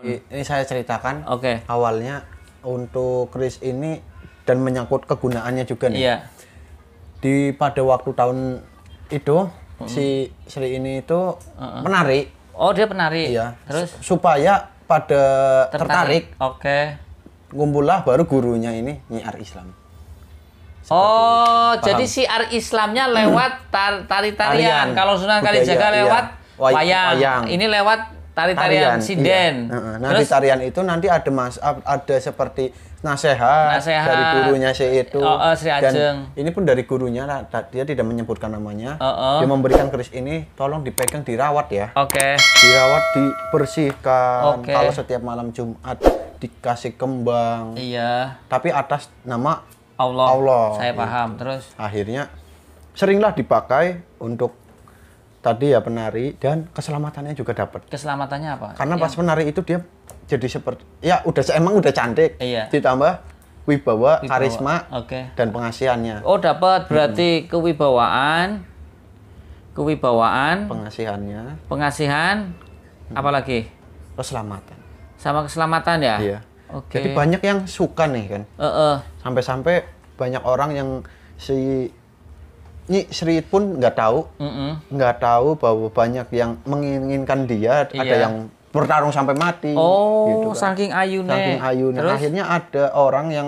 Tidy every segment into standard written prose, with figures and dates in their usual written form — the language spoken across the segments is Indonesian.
Ini saya ceritakan. Oke. Awalnya untuk keris ini dan menyangkut kegunaannya juga nih. Iya. Pada waktu tahun itu si Sri ini itu menari. Oh, dia penari. Iya. Terus Supaya pada tertarik. Oke. Ngumpullah baru gurunya ini nyiar Islam. Oh, Paham. jadi siar Islamnya lewat tari-tarian. Kalau Sunan Kalijaga Budaya, lewat iya. wayang. Ini lewat tarian sinden. Iya. Nah, di tarian itu nanti ada seperti nasihat dari gurunya si itu. Sri Ajeng. Dan ini pun dari gurunya, dia tidak menyebutkan namanya. Dia memberikan keris ini, tolong dipegang, dirawat ya. Oke. Dirawat, dibersihkan. Oke. Kalau setiap malam Jumat dikasih kembang. Iya. Tapi atas nama Allah. Saya paham. Terus akhirnya seringlah dipakai untuk tadi ya penari, dan keselamatannya juga dapat. Keselamatannya apa? Karena pas penari itu dia jadi seperti ya emang udah cantik. Iya. Ditambah wibawa, karisma, dan pengasihannya. Oh, dapat berarti kewibawaan, pengasihan, apalagi? Keselamatan. Sama keselamatan ya? Iya. Oke. Jadi banyak yang suka nih kan. Sampai-sampai banyak orang yang ini Sri pun nggak tahu bahwa banyak yang menginginkan dia, ada yang bertarung sampai mati. Oh, gitu kan. saking ayune. Saking ayune. Akhirnya ada orang yang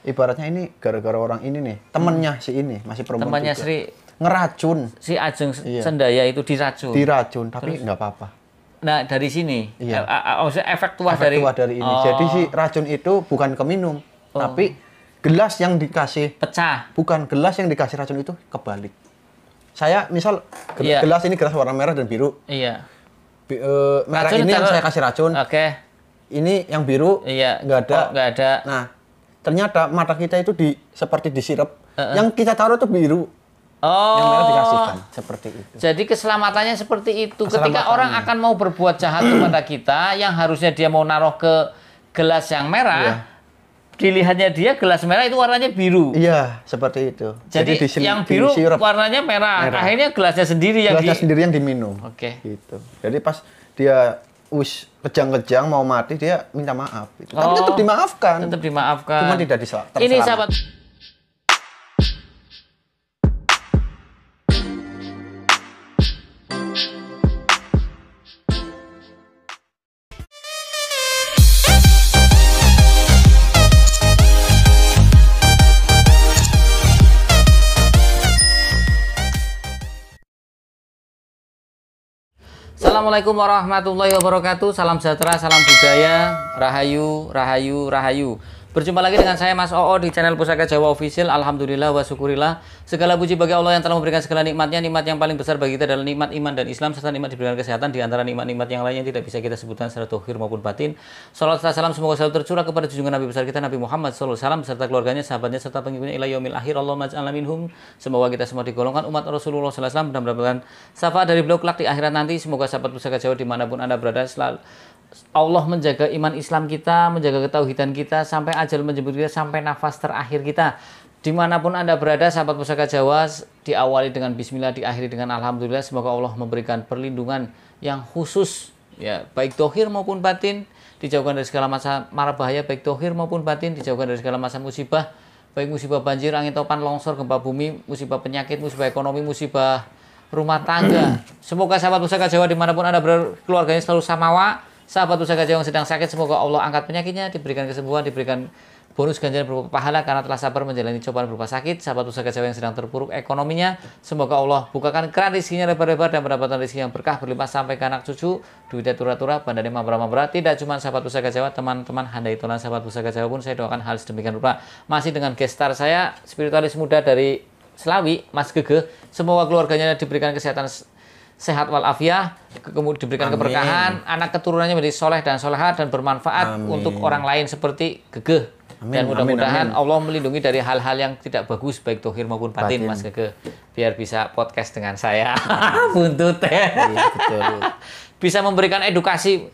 ibaratnya ini gara-gara orang ini nih, temennya si ini masih perempuan temannya juga. Sri Ngeracun. Si Ajeng Sendaya itu diracun. Diracun, tapi nggak apa-apa. Nah, dari sini, efek tuah dari ini. Oh. Jadi si racun itu bukan keminum, tapi gelas yang dikasih pecah. Bukan, gelas yang dikasih racun itu kebalik. Saya misal gelas ini gelas warna merah dan biru. Iya. Merah ini yang saya kasih racun. Oke. Ini yang biru nggak ada. Nggak ada. Nah, ternyata mata kita itu seperti disirep. Yang kita taruh itu biru. Yang merah dikasihkan seperti itu. Jadi keselamatannya seperti itu. Ketika orang akan mau berbuat jahat kepada kita, yang harusnya dia mau naruh ke gelas yang merah, dilihatnya dia gelas merah itu warnanya biru. Iya, seperti itu. Jadi yang biru warnanya merah. Akhirnya gelasnya sendiri yang diminum. Oke. Gitu. Jadi pas dia kejang-kejang mau mati, dia minta maaf. Gitu. Tapi tetap dimaafkan. Cuma tidak terselamatkan. Ini sahabat. Assalamualaikum warahmatullahi wabarakatuh. Salam sejahtera, salam budaya, rahayu, rahayu, rahayu. Berjumpa lagi dengan saya Mas Oo di channel Pusaka Jawa Official. Alhamdulillah wa syukurillah. Segala puji bagi Allah yang telah memberikan segala nikmatnya. Nikmat yang paling besar bagi kita adalah nikmat iman dan Islam, serta nikmat diberikan kesehatan. Di antara nikmat-nikmat yang lainnya tidak bisa kita sebutkan secara zahir maupun batin. Salam serta salam semoga selalu tercurah kepada junjungan Nabi besar kita Nabi Muhammad SAW beserta keluarganya, sahabatnya, serta pengikutnya ila yaumil akhir. Allahumma ij'alna minhum. Semoga kita semua digolongkan umat Rasulullah SAW dan mendapatkan syafaat dari beliau kelak di akhirat nanti. Semoga sahabat Pusaka Jawa dimanapun Anda berada selalu Allah menjaga iman Islam kita, menjaga ketauhidan kita, sampai ajal menjemput kita, sampai nafas terakhir kita. Dimanapun Anda berada, sahabat Pusaka Jawa, diawali dengan bismillah, diakhiri dengan alhamdulillah. Semoga Allah memberikan perlindungan yang khusus, ya, baik dohir maupun batin, dijauhkan dari segala macam mara bahaya, baik dohir maupun batin, dijauhkan dari segala macam musibah, baik musibah banjir, angin topan, longsor, gempa bumi, musibah penyakit, musibah ekonomi, musibah rumah tangga. Semoga sahabat Pusaka Jawa dimanapun Anda berada, keluarganya selalu samawa. Sahabat Pusaka Jawa yang sedang sakit, semoga Allah angkat penyakitnya, diberikan kesembuhan, diberikan bonus ganjaran berupa pahala karena telah sabar menjalani cobaan berupa sakit. Sahabat Pusaka Jawa yang sedang terpuruk ekonominya, semoga Allah bukakan keran rezekinya lebar-lebar dan mendapatkan rezeki yang berkah berlimpah sampai ke anak cucu, duitnya tura-tura, bandane mabra-mabra. Tidak cuma sahabat Pusaka Jawa, teman-teman handai tolan sahabat Pusaka Jawa pun saya doakan hal sedemikian rupa. Masih dengan gestar saya, spiritualis muda dari Selawi, Mas Gege. Semoga keluarganya diberikan kesehatan sehat walafiat, kemudian diberikan keberkahan, anak keturunannya menjadi soleh dan soleha dan bermanfaat untuk orang lain seperti Gege. Dan mudah-mudahan Allah melindungi dari hal-hal yang tidak bagus baik dohir maupun batin, Mas Gege. Biar bisa podcast dengan saya. Buntut ya. Betul. Bisa memberikan edukasi.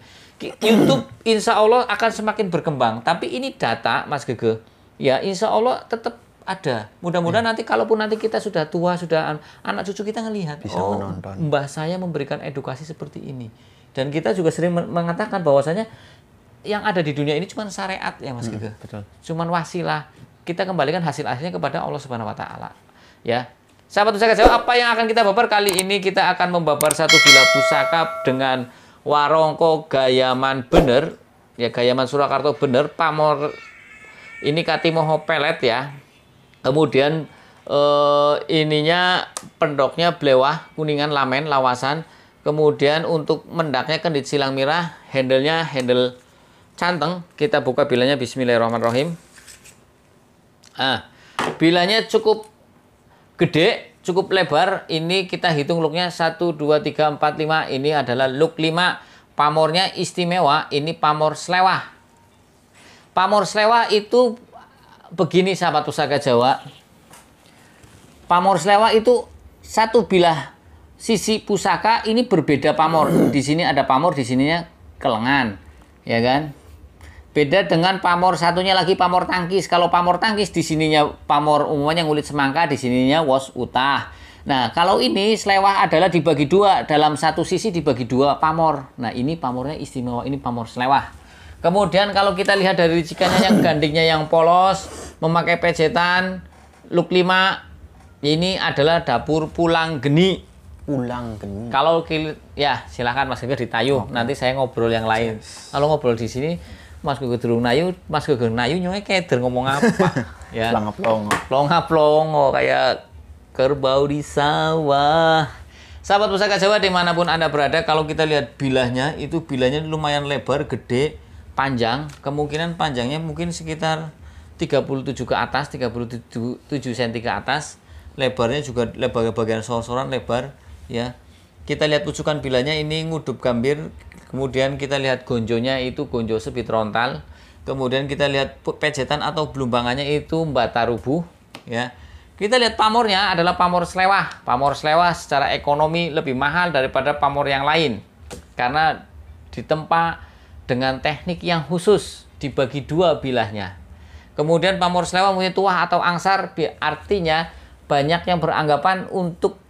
YouTube insya Allah akan semakin berkembang. Tapi ini data, Mas Gege. Ya insya Allah tetap ada. Mudah-mudahan nanti kalaupun nanti kita sudah tua, sudah anak cucu kita ngelihat, bisa menonton. Mbah saya memberikan edukasi seperti ini. Dan kita juga sering mengatakan bahwasanya yang ada di dunia ini cuma syariat ya Mas Gege. Betul. Cuman wasilah. Kita kembalikan hasil-hasilnya kepada Allah Subhanahu wa taala. Ya. Sahabat Pusaka Jawa, apa yang akan kita babar kali ini? Kita akan membabar satu bilah pusaka dengan warongko gayaman bener. Ya, gayaman Surakarta bener, pamor ini katimoho pelet ya. Kemudian ininya pendoknya blewah, kuningan, lamen, lawasan. Kemudian untuk mendaknya kendit silang mirah, handle-nya handle canteng. Kita buka bilanya, bismillahirrahmanirrahim. Bilanya cukup gede, cukup lebar. Ini kita hitung looknya 1, 2, 3, 4, 5. Ini adalah look 5. Pamornya istimewa. Ini pamor slewah. Pamor slewah itu begini sahabat Pusaka Jawa. Pamor slewah itu satu bilah sisi pusaka ini berbeda pamor. Di sini ada pamor, di sininya kelengan, ya kan? Beda dengan pamor satunya lagi pamor tangkis. Kalau pamor tangkis di sininya pamor umumnya ngulit semangka, di sininya wos utah. Nah, kalau ini slewah adalah dibagi dua, dalam satu sisi dibagi dua pamor. Nah, ini pamornya istimewa, ini pamor slewah. Kemudian kalau kita lihat dari ricikannya yang gandingnya yang polos, memakai pejetan, look 5, ini adalah dapur pulang geni. Pulang geni. Kalau ya silahkan Mas Gege ditayuh, nanti saya ngobrol yang lain. Kalau ngobrol di sini Mas Gege durung nayu, Mas Gege nayu nyongnya keder ngomong apa? Ya. Plonga-plongo kayak kerbau di sawah. Sahabat Pusaka Jawa dimanapun Anda berada, kalau kita lihat bilahnya, itu bilahnya lumayan lebar, gede, panjang. Kemungkinan panjangnya mungkin sekitar 37 ke atas, 37 cm ke atas. Lebarnya juga lebar bagian sor-soran lebar. Ya, kita lihat pucukan bilanya ini ngudup gambir. Kemudian kita lihat gonjonya itu gonjo sebit rontal. Kemudian kita lihat pejetan atau belumbangannya itu mbata rubuh. Ya, kita lihat pamornya adalah pamor slewah. Pamor slewah secara ekonomi lebih mahal daripada pamor yang lain karena ditempa dengan teknik yang khusus, dibagi dua bilahnya. Kemudian pamor slewah punya tuah atau angsar, artinya banyak yang beranggapan untuk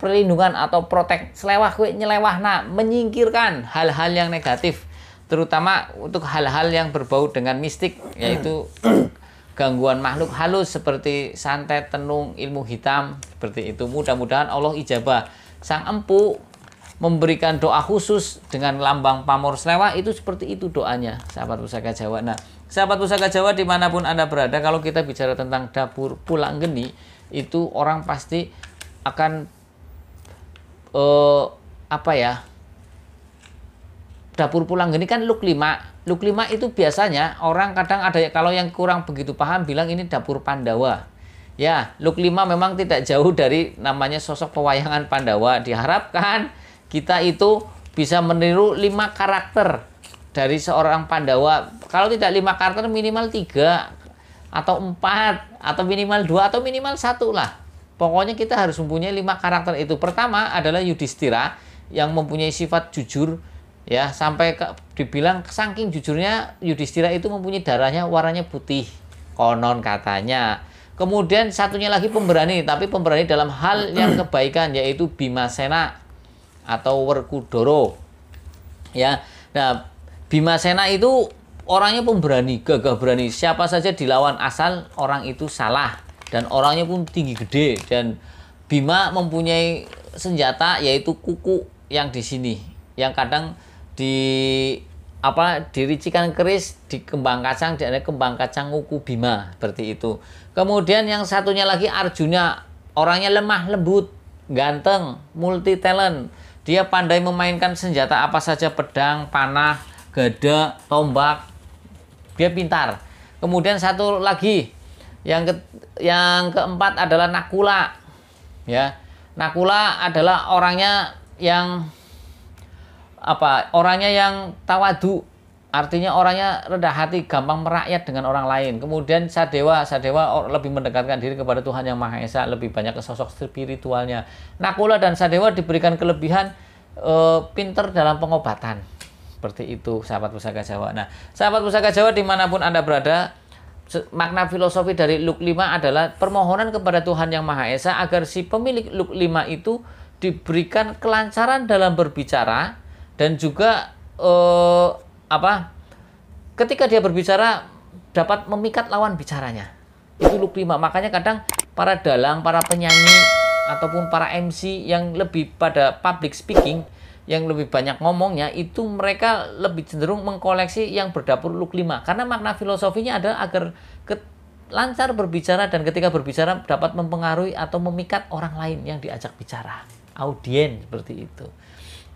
perlindungan atau protek selewah kue nyelewah, nah menyingkirkan hal-hal yang negatif, terutama untuk hal-hal yang berbau dengan mistik, yaitu gangguan makhluk halus seperti santet, tenung, ilmu hitam, seperti itu. Mudah-mudahan Allah ijabah. Sang Empu memberikan doa khusus dengan lambang pamor selewah, itu seperti itu doanya sahabat Pusaka Jawa. Nah, sahabat Pusaka Jawa dimanapun Anda berada, kalau kita bicara tentang dapur pulang geni, itu orang pasti akan apa ya, dapur pulang geni kan look 5. Look 5 itu biasanya orang kadang ada, kalau yang kurang begitu paham bilang ini dapur Pandawa. Ya, look 5 memang tidak jauh dari namanya sosok pewayangan Pandawa. Diharapkan kita itu bisa meniru 5 karakter dari seorang Pandawa. Kalau tidak 5 karakter, minimal 3 atau 4 atau minimal 2 atau minimal 1 lah. Pokoknya kita harus mempunyai 5 karakter itu. Pertama adalah Yudhistira yang mempunyai sifat jujur, ya, sampai dibilang saking jujurnya Yudhistira itu mempunyai darahnya warnanya putih, konon katanya. Kemudian satunya lagi pemberani, tapi pemberani dalam hal yang kebaikan, yaitu Bimasena atau Werkudara. Ya. Nah, Bimasena itu orangnya pemberani, gagah berani. Siapa saja dilawan asal orang itu salah. Dan orangnya pun tinggi gede. Dan Bima mempunyai senjata yaitu kuku yang di sini, yang kadang diricikan keris di kembang kacang, ada kembang kacang kuku Bima, seperti itu. Kemudian yang satunya lagi Arjuna, orangnya lemah lembut, ganteng, multi talent. Dia pandai memainkan senjata apa saja, pedang, panah, gada, tombak. Dia pintar. Kemudian satu lagi yang keempat adalah Nakula. Ya. Nakula adalah orangnya yang orangnya yang tawadu, artinya orangnya rendah hati, gampang merakyat dengan orang lain. Kemudian Sadewa lebih mendekatkan diri kepada Tuhan Yang Maha Esa, lebih banyak ke sosok spiritualnya. Nakula dan Sadewa diberikan kelebihan pinter dalam pengobatan, seperti itu sahabat Pusaka Jawa. Nah, sahabat Pusaka Jawa dimanapun Anda berada, makna filosofi dari look 5 adalah permohonan kepada Tuhan Yang Maha Esa agar si pemilik look 5 itu diberikan kelancaran dalam berbicara dan juga ketika dia berbicara dapat memikat lawan bicaranya. Itu look 5. Makanya kadang para dalang, para penyanyi ataupun para MC yang lebih pada public speaking, yang lebih banyak ngomongnya, itu mereka lebih cenderung mengkoleksi yang berdapur look 5. Karena makna filosofinya adalah agar lancar berbicara, dan ketika berbicara dapat mempengaruhi atau memikat orang lain yang diajak bicara. Audiens seperti itu.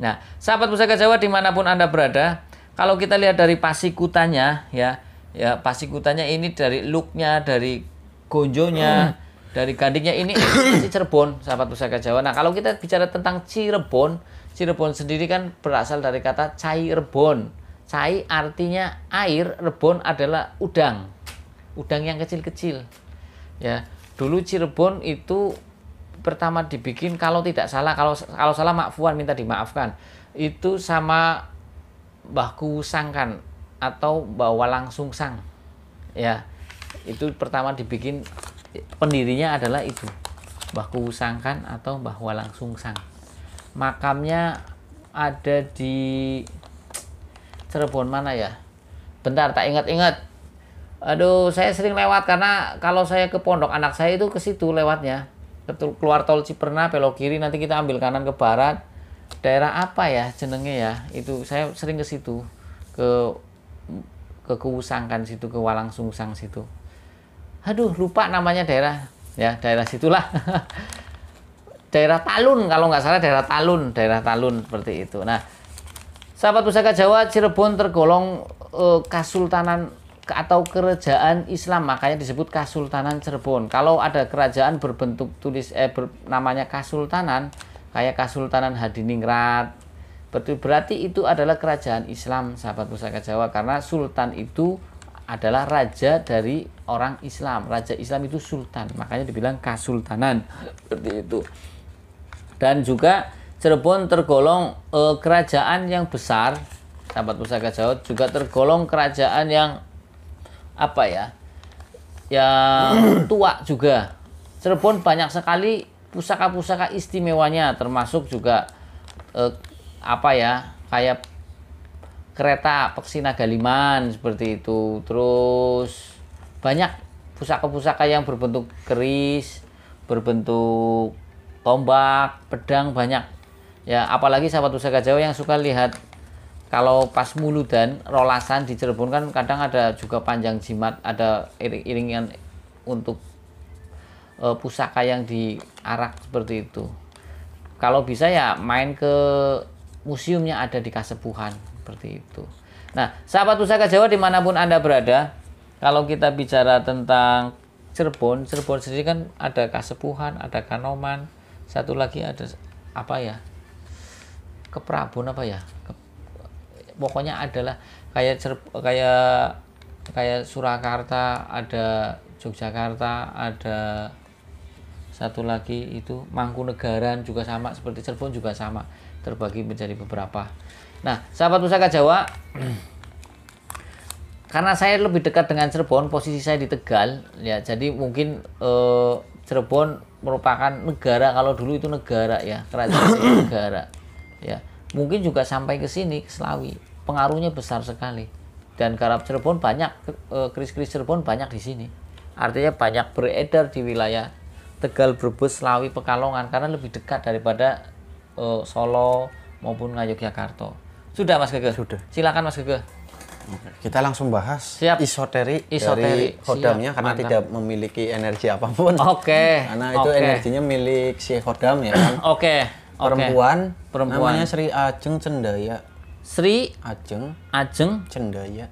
Nah, sahabat Pusaka Jawa dimanapun Anda berada, kalau kita lihat dari pasikutannya, ya pasikutannya ini dari looknya, dari gonjonya, dari gandingnya, ini masih Cirebon, sahabat Pusaka Jawa. Nah, kalau kita bicara tentang Cirebon sendiri kan berasal dari kata cai rebon. Cai artinya air, rebon adalah udang yang kecil-kecil. Ya, dulu Cirebon itu pertama dibikin, kalau tidak salah, kalau salah makfuan minta dimaafkan, itu sama Mbah Kusangkan atau Mbah Walang Sungsang. Ya, itu pertama dibikin, pendirinya adalah itu, Mbah Kusangkan atau Mbah Walang Sungsang. Makamnya ada di Cirebon mana ya? Bentar, tak ingat-ingat. Aduh, saya sering lewat karena kalau saya ke pondok anak saya itu ke situ lewatnya. Keluar tol Ciperna, belok kiri, nanti kita ambil kanan ke barat. Daerah apa ya jenenge ya? Itu saya sering ke situ. Ke Kusangkan situ, ke Walang Sungsang situ. Aduh, lupa namanya daerah. Ya, daerah situlah. Daerah Talun kalau nggak salah, daerah Talun seperti itu. Nah, sahabat Pusaka Jawa, Cirebon tergolong Kasultanan atau kerajaan Islam, makanya disebut Kasultanan Cirebon. Kalau ada kerajaan berbentuk namanya Kasultanan, kayak Kasultanan Hadiningrat, berarti itu adalah kerajaan Islam, sahabat Pusaka Jawa, karena sultan itu adalah raja dari orang Islam. Raja Islam itu sultan, makanya dibilang Kasultanan seperti itu. Dan juga Cirebon tergolong kerajaan yang besar, sahabat Pusaka Jawa, juga tergolong kerajaan yang apa ya, yang tua juga. Cirebon banyak sekali pusaka-pusaka istimewanya, termasuk juga kayak kereta Peksi Nagaliman seperti itu. Terus banyak pusaka-pusaka yang berbentuk keris, berbentuk tombak, pedang, banyak ya. Apalagi sahabat Pusaka Jawa yang suka lihat kalau pas muludan rolasan di Cirebon kan kadang ada juga panjang jimat, ada iring-iringan untuk pusaka yang diarak seperti itu. Kalau bisa ya main ke museumnya, ada di Kasepuhan seperti itu. Nah, sahabat Pusaka Jawa dimanapun Anda berada, kalau kita bicara tentang Cirebon sendiri kan ada Kasepuhan, ada Kanoman, satu lagi ada apa ya, Keprabon apa ya, pokoknya adalah kayak Surakarta, ada Yogyakarta, ada satu lagi itu Mangkunegaran juga sama, seperti Cirebon juga sama, terbagi menjadi beberapa. Nah, sahabat Pusaka Jawa, karena saya lebih dekat dengan Cirebon, posisi saya di Tegal ya, jadi mungkin Cirebon merupakan negara, kalau dulu itu negara ya, kerajaan negara ya, mungkin juga sampai ke sini, ke Slawi. Pengaruhnya besar sekali, dan garap Cirebon banyak, keris-keris Cirebon banyak di sini, artinya banyak beredar di wilayah Tegal, Brebes, Slawi, Pekalongan, karena lebih dekat daripada Solo maupun Yogyakarta. Sudah Mas Gege? Sudah. Silakan Mas Gege. Kita langsung bahas Isoteri dari Khodamnya, karena mantap. tidak memiliki energi apapun. Karena itu energinya milik si Khodam ya kan. Perempuan, namanya Sri Ajeng Cendaya. Sri Ajeng Cendaya.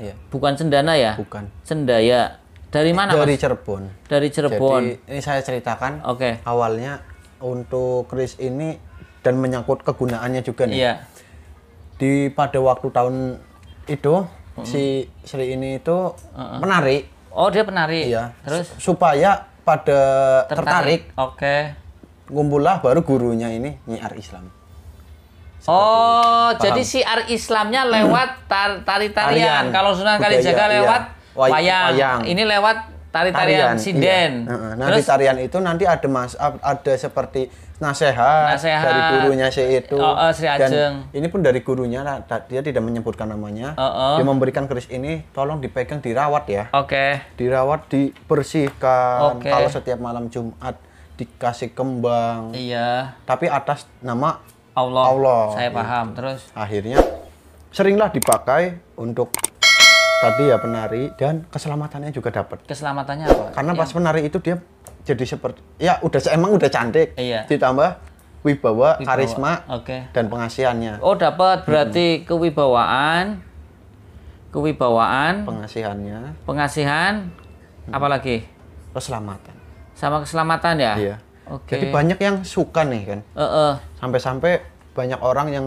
Ya. Bukan Cendana ya? Bukan. Cendaya. Dari mana, Dari Mas? Cirebon. Dari Cirebon. Jadi ini saya ceritakan. Awalnya untuk keris ini dan menyangkut kegunaannya juga nih. Iya. Pada waktu tahun itu si Sri ini itu menari. Oh, dia penari. Iya. Terus supaya pada tertarik. Ngumpullah baru gurunya ini nyiar Islam. Jadi siar Islamnya lewat tari-tarian. Kalau Sunan Kalijaga lewat wayang. Ini lewat tarian sinden. Iya. Nah, di tarian itu nanti ada seperti nasehat dari gurunya si itu. Sri Ajeng. Dan ini pun dari gurunya, dia tidak menyebutkan namanya. Dia memberikan keris ini, tolong dipegang, dirawat ya. Dirawat, dibersihkan. Kalau setiap malam Jumat dikasih kembang. Iya. Tapi atas nama Allah. Saya paham. Terus akhirnya seringlah dipakai untuk tadi ya penari, dan keselamatannya juga dapat. Keselamatannya apa? Karena pas penari itu dia jadi seperti ya emang udah cantik. Iya. Ditambah wibawa, karisma, dan pengasihannya. Oh, dapat berarti kewibawaan, pengasihan, apalagi? Keselamatan. Sama keselamatan ya? Iya. Jadi banyak yang suka nih kan. Sampai-sampai banyak orang yang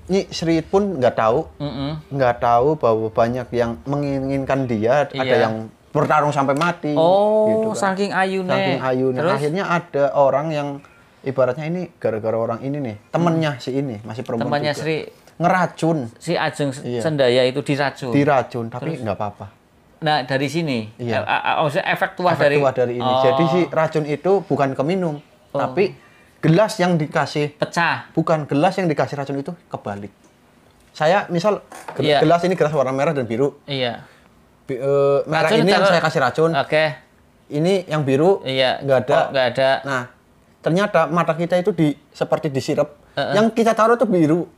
ini Sri pun nggak tahu bahwa banyak yang menginginkan dia, ada yang bertarung sampai mati. Gitu kan. Saking ayunya. Terus? Akhirnya ada orang yang ibaratnya ini gara-gara orang ini nih, temennya si ini masih perempuan temannya juga. Sri ngeracun. Si Ajeng Sendaya itu diracun. Tapi nggak apa-apa. Nah, dari sini, efek tuah dari ini. Jadi si racun itu bukan keminum, tapi gelas yang dikasih pecah. Bukan, gelas yang dikasih racun itu kebalik. Saya misal gelas ini gelas warna merah dan biru. Iya. Merah ini yang saya kasih racun. Ini yang biru nggak ada. Nah, ternyata mata kita itu seperti disirep. Yang kita taruh itu biru.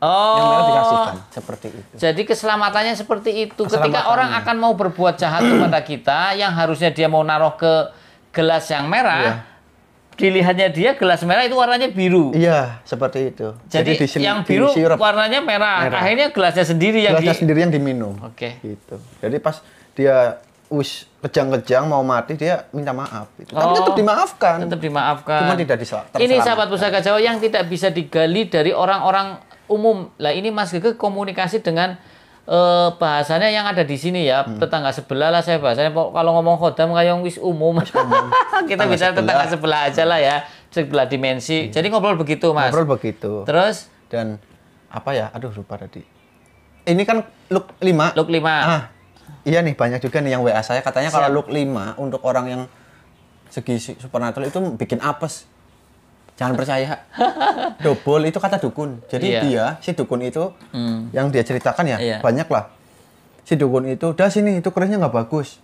Yang merah dikasihkan seperti itu. Jadi keselamatannya seperti itu. Ketika orang akan mau berbuat jahat kepada kita, yang harusnya dia mau naruh ke gelas yang merah, dilihatnya dia gelas merah itu warnanya biru. Iya, seperti itu. Jadi yang biru warnanya merah. Akhirnya gelasnya sendiri yang diminum. Gitu. Jadi pas dia kejang-kejang mau mati, dia minta maaf. Gitu. Tapi tetap dimaafkan. Cuma tidak diselamatkan. Ini sahabat Pusaka Jawa yang tidak bisa digali dari orang-orang umum. Lah ini Mas Gege komunikasi dengan bahasanya yang ada di sini ya, tetangga sebelah lah saya bahasanya. Kalau ngomong khodam kayak wis umum. Kita bisa tetangga sebelah aja lah ya, sebelah dimensi. Jadi ngobrol begitu, Mas. Ngobrol begitu. Terus dan apa ya? Aduh, lupa tadi. Ini kan look 5. Look 5. Iya nih, banyak juga nih yang WA saya katanya kalau look 5 untuk orang yang segi supernatural itu bikin apes. Jangan percaya. Dobol itu kata dukun. Jadi si dukun itu yang dia ceritakan banyak lah. Si dukun itu, udah sini itu kerisnya nggak bagus.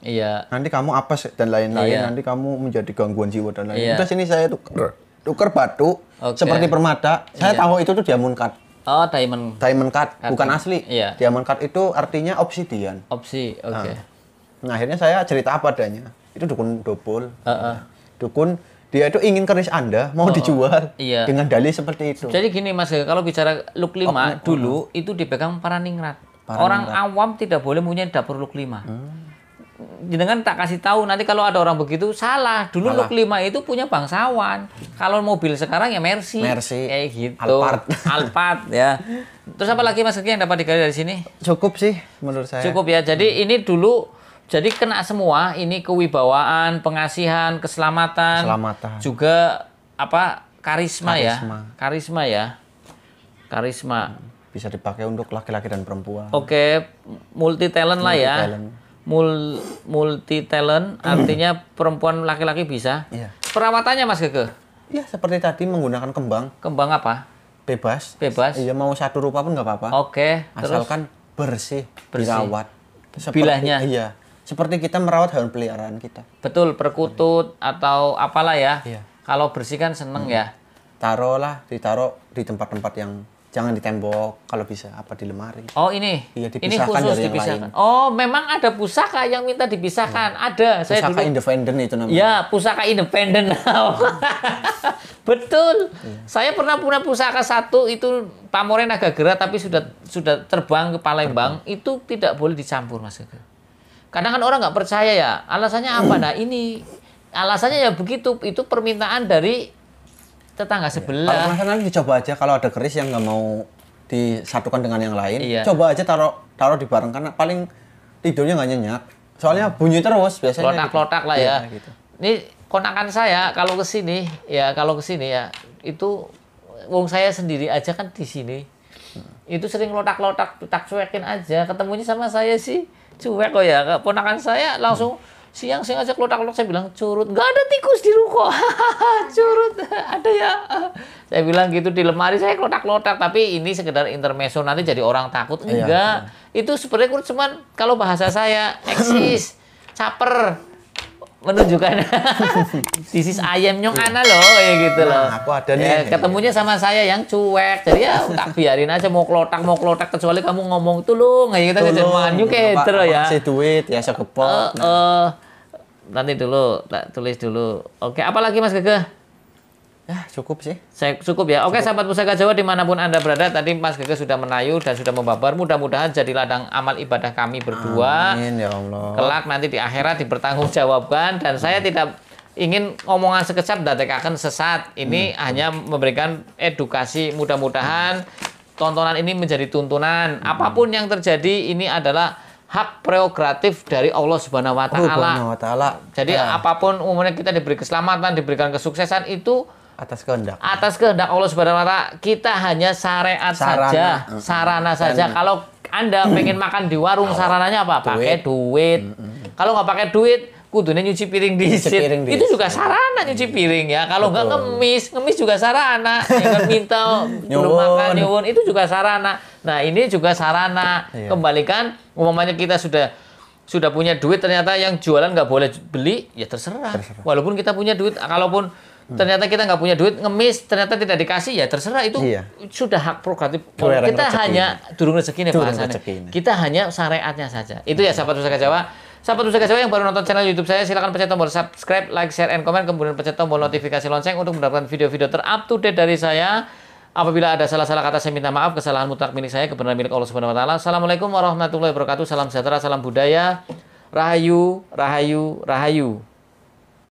Nanti kamu apes dan lain-lain. Nanti kamu menjadi gangguan jiwa dan lain-lain. Udah sini saya tuker batu seperti permata. Saya tahu itu tuh diamond cut. Oh, diamond cut, bukan asli. Diamond cut itu artinya obsidian. Nah, akhirnya saya cerita apa adanya. Itu dukun dobol. Dukun dia itu ingin keris Anda mau dijual dengan dalih seperti itu. Jadi gini Mas, kalau bicara look 5 dulu itu dipegang para ningrat. Orang awam tidak boleh punya dapur look 5. Jangan tak kasih tahu nanti kalau ada orang begitu salah. Dulu look 5 itu punya bangsawan. Kalau mobil sekarang ya Mercy. Kayak gitu. Alphard ya. Terus apa lagi Mas yang dapat digali dari sini? Cukup sih menurut saya. Cukup ya. Jadi ini dulu jadi kena semua, ini kewibawaan, pengasihan, keselamatan. Juga karisma ya. Karisma. Bisa dipakai untuk laki-laki dan perempuan. Multi talent lah ya. Multi talent artinya perempuan laki-laki bisa. Perawatannya Mas Gege? Ya seperti tadi menggunakan kembang. Kembang apa? Bebas. Iya mau satu rupa pun nggak apa-apa. Asalkan bersih, dirawat. Bilahnya. Iya. Seperti kita merawat hewan peliharaan kita. Betul, perkutut atau apalah ya. Kalau bersih kan seneng ya. Ditaruh di tempat-tempat yang jangan di tembok, kalau bisa di lemari. Oh ini? Iya, ini khusus dari dipisahkan. Oh, memang ada pusaka yang minta dipisahkan. Ada. Pusaka independen itu namanya. Ya, pusaka independen. Betul. Saya pernah punya pusaka satu itu pamornya naga gerah tapi sudah terbang ke Palembang. Itu tidak boleh dicampur Mas Gege. Kadang kan orang nggak percaya ya. Alasannya apa? Nah ini alasannya ya begitu. Itu permintaan dari tetangga sebelah. Kalau penasaran dicoba aja kalau ada keris yang nggak mau disatukan dengan yang lain. Coba aja taruh di bareng karena paling tidurnya nggak nyenyak. Soalnya bunyi terus biasanya. Klotak-klotak lah ya. Gitu. Ini konakan saya kalau ke sini ya itu wong saya sendiri aja kan di sini. Itu sering klotak-klotak tak cuekin aja. Ketemunya sama saya sih cuek kok ya. Ponakan saya langsung siang-siang aja kelotak-kelotak, saya bilang curut. Nggak ada tikus di ruko. Curut. Ada ya. Saya bilang gitu di lemari saya kelotak-kelotak. Tapi ini sekedar intermezzo, nanti jadi orang takut. Enggak. Itu sebenarnya cuman kalau bahasa saya eksis, caper. Menunjukkan this is ayam nyong ana loh, kayak gitu loh. Nah, aku ada nih. Ya, ketemunya sama saya yang cuek. Jadi ya tak biarin aja mau kelotak kecuali kamu ngomong tulung kayak gitu aja manyu kayak gitu ya. Kasih duit ya sekepot. Nanti dulu, tak tulis dulu. Oke, apalagi Mas Gege? Ya, cukup sih. Saya cukup ya. Oke, sahabat Pusaka Jawa dimanapun Anda berada, tadi Mas Gege sudah menayu dan sudah membabar. Mudah-mudahan jadi ladang amal ibadah kami berdua. Amin ya Allah. Kelak nanti di akhirat dipertanggungjawabkan, dan saya tidak ingin ngomongan sekejap dadekaken sesat. Ini hanya memberikan edukasi. Mudah-mudahan tontonan ini menjadi tuntunan. Apapun yang terjadi ini adalah hak prerogatif dari Allah Subhanahu wa taala. Jadi apapun umumnya kita diberi keselamatan, diberikan kesuksesan itu atas kehendak Allah Subhanahu wa taala. Kita hanya sarana saja. Kalau Anda pengen makan di warung, sarananya apa? Pakai duit. Kalau nggak pakai duit, kudunya nyuci piring disit. Itu juga sarana nyuci piring ya. Kalau nggak ngemis juga sarana. Ya kan, minta belum makan nyuwun, itu juga sarana. Nah, ini juga sarana. Kembalikan, umpamanya kita sudah punya duit, ternyata yang jualan nggak boleh beli, ya terserah. Walaupun kita punya duit, kalaupun ternyata kita nggak punya duit, ngemis, ternyata tidak dikasih, ya terserah. Itu sudah hak prerogatif. Kita hanya durung rezeki nih bahasanya. Kita hanya syariatnya saja. Itu ya sahabat Pusaka Jawa. Sahabat Pusaka Jawa yang baru nonton channel YouTube saya, silakan pencet tombol subscribe, like, share, and comment, kemudian pencet tombol notifikasi lonceng untuk mendapatkan video-video ter-up to date dari saya. Apabila ada salah-salah kata, saya minta maaf. Kesalahan mutlak milik saya, kebenaran milik Allah Subhanahu wa taala. Assalamualaikum warahmatullahi wabarakatuh. Salam sejahtera, salam budaya. Rahayu, rahayu, rahayu.